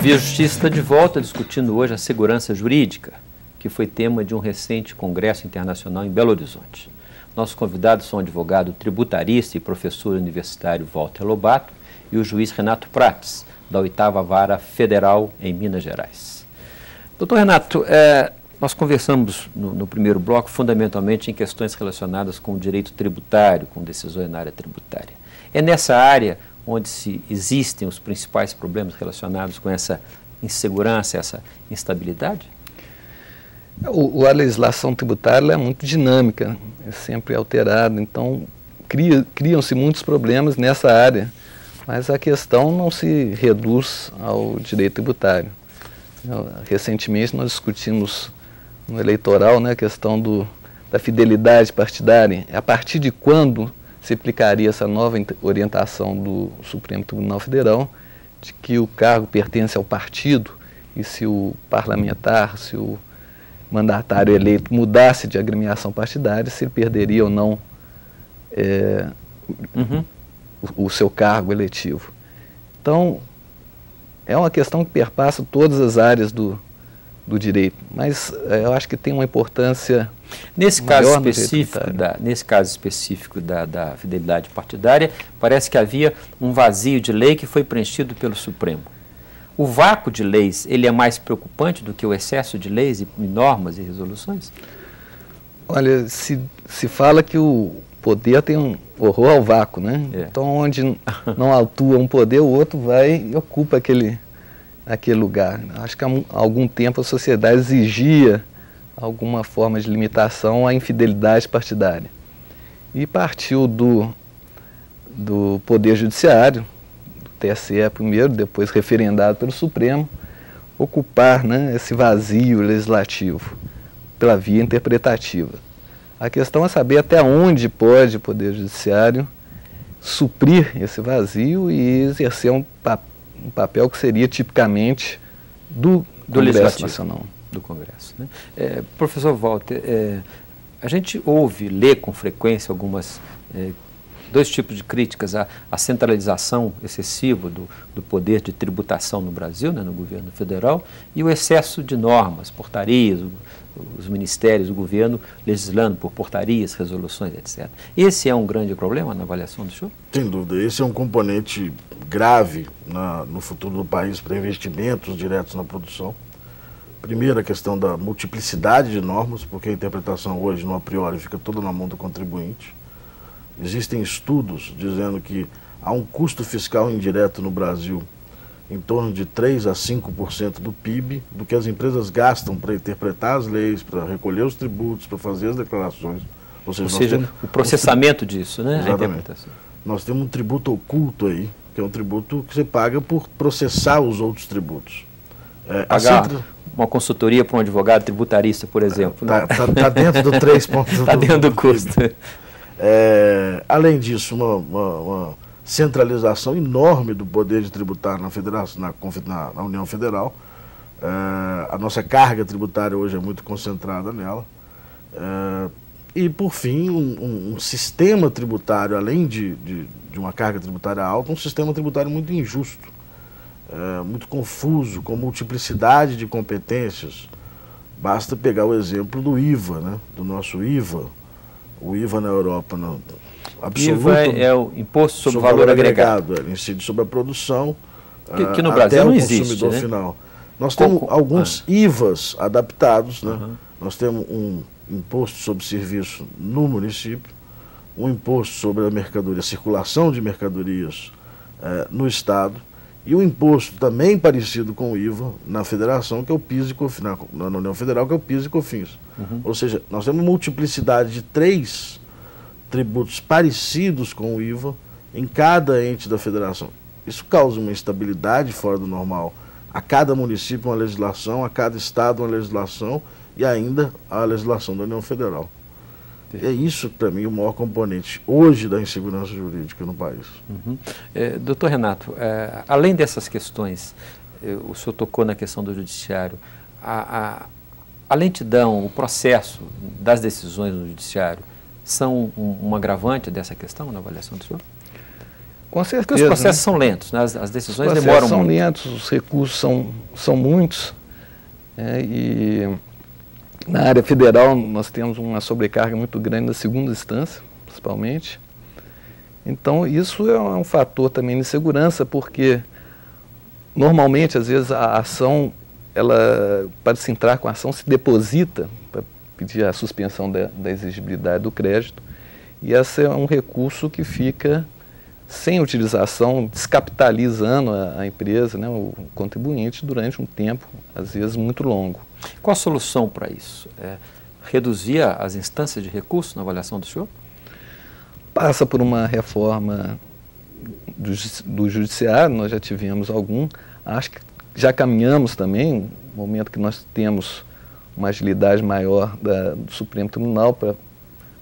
Via Justiça está de volta discutindo hoje a segurança jurídica, que foi tema de um recente congresso internacional em Belo Horizonte. Nossos convidados são o advogado tributarista e professor universitário Walter Lobato e o juiz Renato Prates, da 8ª Vara Federal em Minas Gerais. Doutor Renato, nós conversamos no primeiro bloco fundamentalmente em questões relacionadas com o direito tributário, com decisões na área tributária. É nessa área onde existem os principais problemas relacionados com essa insegurança, essa instabilidade? A legislação tributária é muito dinâmica, é sempre alterada, então criam-se muitos problemas nessa área, mas a questão não se reduz ao direito tributário. Recentemente nós discutimos no eleitoral, né, a questão da fidelidade partidária. A partir de quando se aplicaria essa nova orientação do Supremo Tribunal Federal, de que o cargo pertence ao partido, e se o parlamentar, se o mandatário eleito mudasse de agremiação partidária, se ele perderia ou não o seu cargo eletivo. Então, é uma questão que perpassa todas as áreas do direito, mas eu acho que tem uma importância nesse caso específico da fidelidade partidária, parece que havia um vazio de lei que foi preenchido pelo Supremo. O vácuo de leis, ele é mais preocupante do que o excesso de leis e normas e resoluções? Olha, se fala que o poder tem um horror ao vácuo, né? Então, onde não atua um poder, o outro vai e ocupa aquele lugar. Acho que há algum tempo a sociedade exigia alguma forma de limitação à infidelidade partidária. E partiu do Poder Judiciário, do TSE primeiro, depois referendado pelo Supremo, ocupar, né, esse vazio legislativo pela via interpretativa. A questão é saber até onde pode o Poder Judiciário suprir esse vazio e exercer um papel que seria tipicamente do Congresso Nacional. Do Congresso, né? Professor Walter, a gente lê com frequência dois tipos de críticas, a centralização excessiva do poder de tributação no Brasil, né, no governo federal, e o excesso de normas, portarias, os ministérios, o governo legislando por portarias, resoluções, etc. Esse é um grande problema na avaliação do senhor? Sem dúvida, esse é um componente grave no futuro do país para investimentos diretos na produção. Primeiro, a questão da multiplicidade de normas, porque a interpretação hoje, no a priori, fica toda na mão do contribuinte. Existem estudos dizendo que há um custo fiscal indireto no Brasil em torno de 3 a 5% do PIB, do que as empresas gastam para interpretar as leis, para recolher os tributos, para fazer as declarações. Ou seja, o processamento disso, né? Exatamente. A interpretação. Nós temos um tributo oculto aí, que é um tributo que você paga por processar os outros tributos. Pagar uma consultoria para um advogado tributarista, por exemplo. Está dentro do 3 pontos. Está dentro do custo. Além disso, uma centralização enorme do poder de tributar na Federação, na União Federal. A nossa carga tributária hoje é muito concentrada nela. E, por fim, um sistema tributário, além de uma carga tributária alta, um sistema tributário muito injusto, muito confuso, com multiplicidade de competências. Basta pegar o exemplo do IVA, né? Do nosso IVA. O IVA na Europa, absoluto. IVA é o Imposto sobre o Valor Agregado. Ele incide sobre a produção, que no Brasil não existe, consumidor final. Nós temos alguns IVAs adaptados, né? Nós temos um imposto sobre serviço no município, um imposto sobre a circulação de mercadorias no Estado, e um imposto também parecido com o IVA na Federação, que é o PIS e COFINS, na União Federal, que é o PIS e COFINS. Ou seja, nós temos multiplicidade de 3 tributos parecidos com o IVA em cada ente da Federação. Isso causa uma instabilidade fora do normal. A cada município uma legislação, a cada estado uma legislação e ainda a legislação da União Federal. É isso, para mim, o maior componente hoje da insegurança jurídica no país. Doutor Renato, além dessas questões, o senhor tocou na questão do judiciário, a lentidão, o processo das decisões no judiciário são um agravante dessa questão na avaliação do senhor? Com certeza. Porque os processos são lentos, né? As decisões demoram muito. São lentos, os recursos são muitos. E na área federal nós temos uma sobrecarga muito grande na segunda instância, principalmente. Então isso é um fator também de segurança, porque normalmente, às vezes, a ação, para se entrar com a ação, se deposita para pedir a suspensão da exigibilidade do crédito, e esse é um recurso que fica sem utilização, descapitalizando a empresa, né, o contribuinte, durante um tempo, às vezes, muito longo. Qual a solução para isso? Reduzir as instâncias de recurso na avaliação do senhor? Passa por uma reforma do judiciário, nós já tivemos algum, acho que já caminhamos também, no momento que nós temos uma agilidade maior do Supremo Tribunal para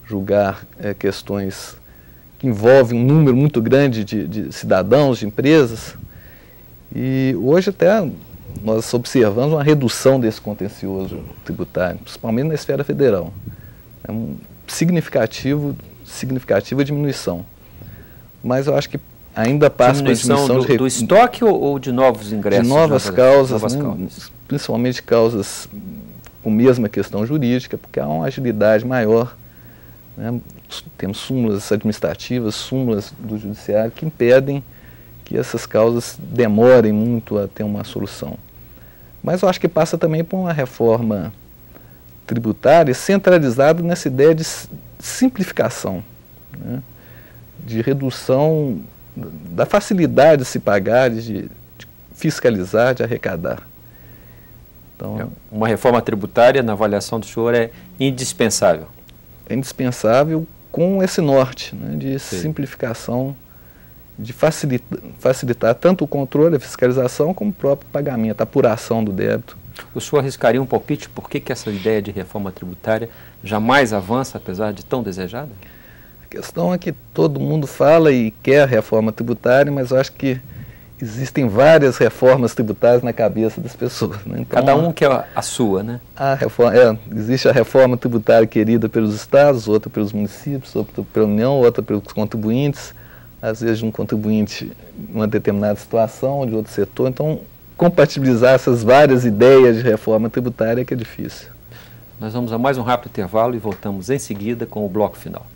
julgar questões que envolvem um número muito grande de cidadãos, de empresas, e hoje até nós observamos uma redução desse contencioso tributário, principalmente na esfera federal. É significativa diminuição. Mas eu acho que ainda passa com a diminuição do estoque ou de novos ingressos? De novas causas, principalmente causas com mesma questão jurídica, porque há uma agilidade maior. Né? Temos súmulas administrativas, súmulas do judiciário que impedem que essas causas demorem muito a ter uma solução. Mas eu acho que passa também por uma reforma tributária centralizada nessa ideia de simplificação, né? De redução da facilidade de se pagar, de fiscalizar, de arrecadar. Então, uma reforma tributária, na avaliação do senhor, é indispensável? É indispensável com esse norte, né, de simplificação, de facilitar tanto o controle, a fiscalização, como o próprio pagamento, a apuração do débito. O senhor arriscaria um palpite por que essa ideia de reforma tributária jamais avança, apesar de tão desejada? A questão é que todo mundo fala e quer reforma tributária, mas eu acho que existem várias reformas tributárias na cabeça das pessoas. Né? Então, cada um quer a sua, né? Existe a reforma tributária querida pelos estados, outra pelos municípios, outra pela União, outra pelos contribuintes, às vezes de um contribuinte em uma determinada situação, de outro setor. Então, compatibilizar essas várias ideias de reforma tributária é que é difícil. Nós vamos a mais um rápido intervalo e voltamos em seguida com o bloco final.